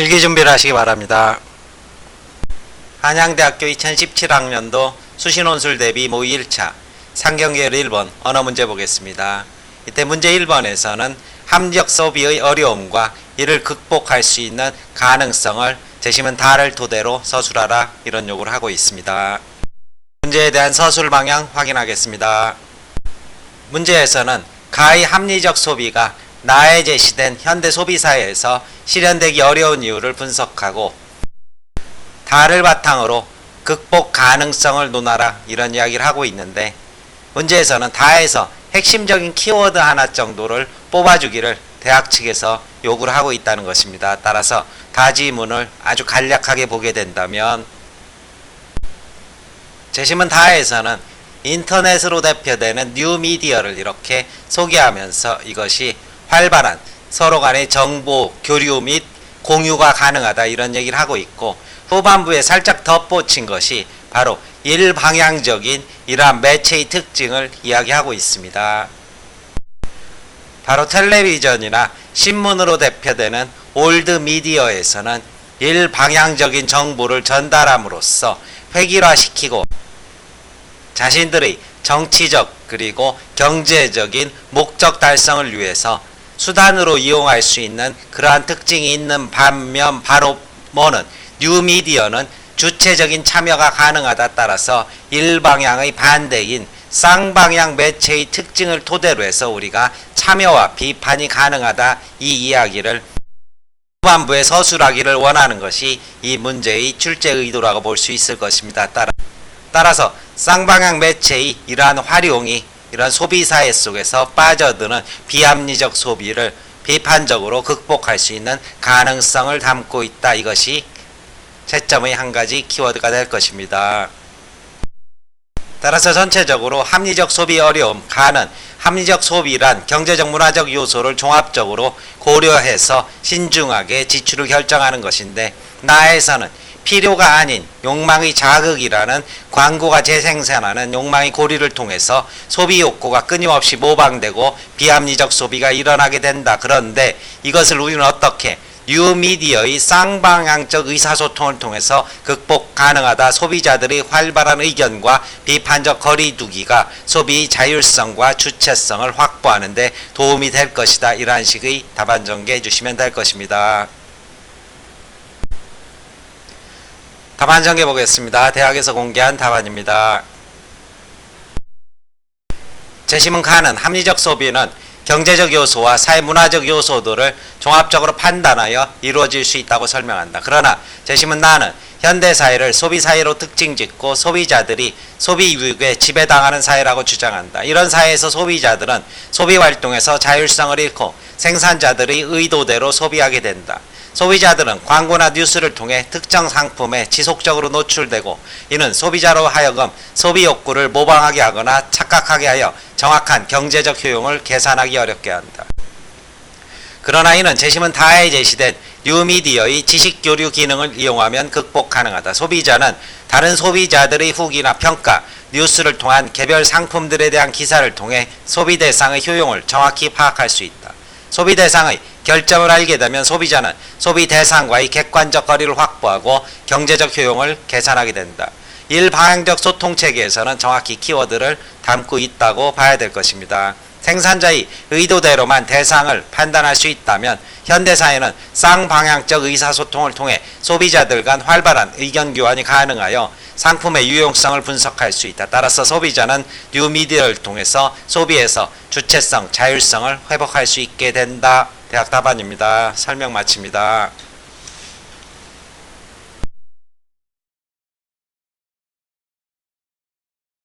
필기 준비를 하시기 바랍니다. 한양대학교 2017학년도 수시논술 대비 모의 1차 상경계열 1번 언어 문제 보겠습니다. 이때 문제 1번에서는 합리적 소비의 어려움과 이를 극복할 수 있는 가능성을 제시문 다를 토대로 서술하라 이런 요구를 하고 있습니다. 문제에 대한 서술 방향 확인하겠습니다. 문제에서는 가의 합리적 소비가 나에 제시된 현대 소비사회에서 실현되기 어려운 이유를 분석하고 다를 바탕으로 극복 가능성을 논하라 이런 이야기를 하고 있는데, 문제에서는 다에서 핵심적인 키워드 하나 정도를 뽑아주기를 대학 측에서 요구를 하고 있다는 것입니다. 따라서 다지문을 아주 간략하게 보게 된다면, 제시문 다에서는 인터넷으로 대표되는 뉴미디어를 이렇게 소개하면서 이것이 활발한 서로 간의 정보 교류 및 공유가 가능하다 이런 얘기를 하고 있고, 후반부에 살짝 덧붙인 것이 바로 일방향적인 이러한 매체의 특징을 이야기하고 있습니다. 바로 텔레비전이나 신문으로 대표되는 올드미디어에서는 일방향적인 정보를 전달함으로써 획일화시키고 자신들의 정치적 그리고 경제적인 목적 달성을 위해서 수단으로 이용할 수 있는 그러한 특징이 있는 반면, 바로 뭐는 뉴미디어는 주체적인 참여가 가능하다. 따라서 일방향의 반대인 쌍방향 매체의 특징을 토대로 해서 우리가 참여와 비판이 가능하다, 이 이야기를 후반부에 서술하기를 원하는 것이 이 문제의 출제 의도라고 볼 수 있을 것입니다. 따라서 쌍방향 매체의 이러한 활용이 이러한 소비사회 속에서 빠져드는 비합리적 소비를 비판적으로 극복할 수 있는 가능성을 담고 있다. 이것이 채점의 한 가지 키워드가 될 것입니다. 따라서 전체적으로 합리적 소비 어려움, 가는 합리적 소비란 경제적 문화적 요소를 종합적으로 고려해서 신중하게 지출을 결정하는 것인데, 나에서는 필요가 아닌 욕망의 자극이라는 광고가 재생산하는 욕망의 고리를 통해서 소비 욕구가 끊임없이 모방되고 비합리적 소비가 일어나게 된다. 그런데 이것을 우리는 어떻게 뉴미디어의 쌍방향적 의사소통을 통해서 극복 가능하다. 소비자들의 활발한 의견과 비판적 거리두기가 소비의 자율성과 주체성을 확보하는 데 도움이 될 것이다. 이러한 식의 답안 전개해 주시면 될 것입니다. 답안 전개 보겠습니다. 대학에서 공개한 답안입니다. 제시문 가는 합리적 소비는 경제적 요소와 사회문화적 요소들을 종합적으로 판단하여 이루어질 수 있다고 설명한다. 그러나 제시문 나는 현대사회를 소비사회로 특징짓고 소비자들이 소비 유익에 지배당하는 사회라고 주장한다. 이런 사회에서 소비자들은 소비활동에서 자율성을 잃고 생산자들의 의도대로 소비하게 된다. 소비자들은 광고나 뉴스를 통해 특정 상품에 지속적으로 노출되고, 이는 소비자로 하여금 소비 욕구를 모방하게 하거나 착각하게 하여 정확한 경제적 효용을 계산하기 어렵게 한다. 그러나 이는 제시문 다에 제시된 뉴미디어의 지식교류 기능을 이용하면 극복 가능하다. 소비자는 다른 소비자들의 후기나 평가, 뉴스를 통한 개별 상품들에 대한 기사를 통해 소비 대상의 효용을 정확히 파악할 수 있다. 소비 대상의 결점을 알게 되면 소비자는 소비 대상과의 객관적 거리를 확보하고 경제적 효용을 계산하게 된다. 일방향적 소통 체계에서는 정확히 키워드를 담고 있다고 봐야 될 것입니다. 생산자의 의도대로만 대상을 판단할 수 있다면 현대사회는 쌍방향적 의사소통을 통해 소비자들 간 활발한 의견 교환이 가능하여 상품의 유용성을 분석할 수 있다. 따라서 소비자는 뉴미디어를 통해서 소비에서 주체성, 자율성을 회복할 수 있게 된다. 대학 답안입니다. 설명 마칩니다.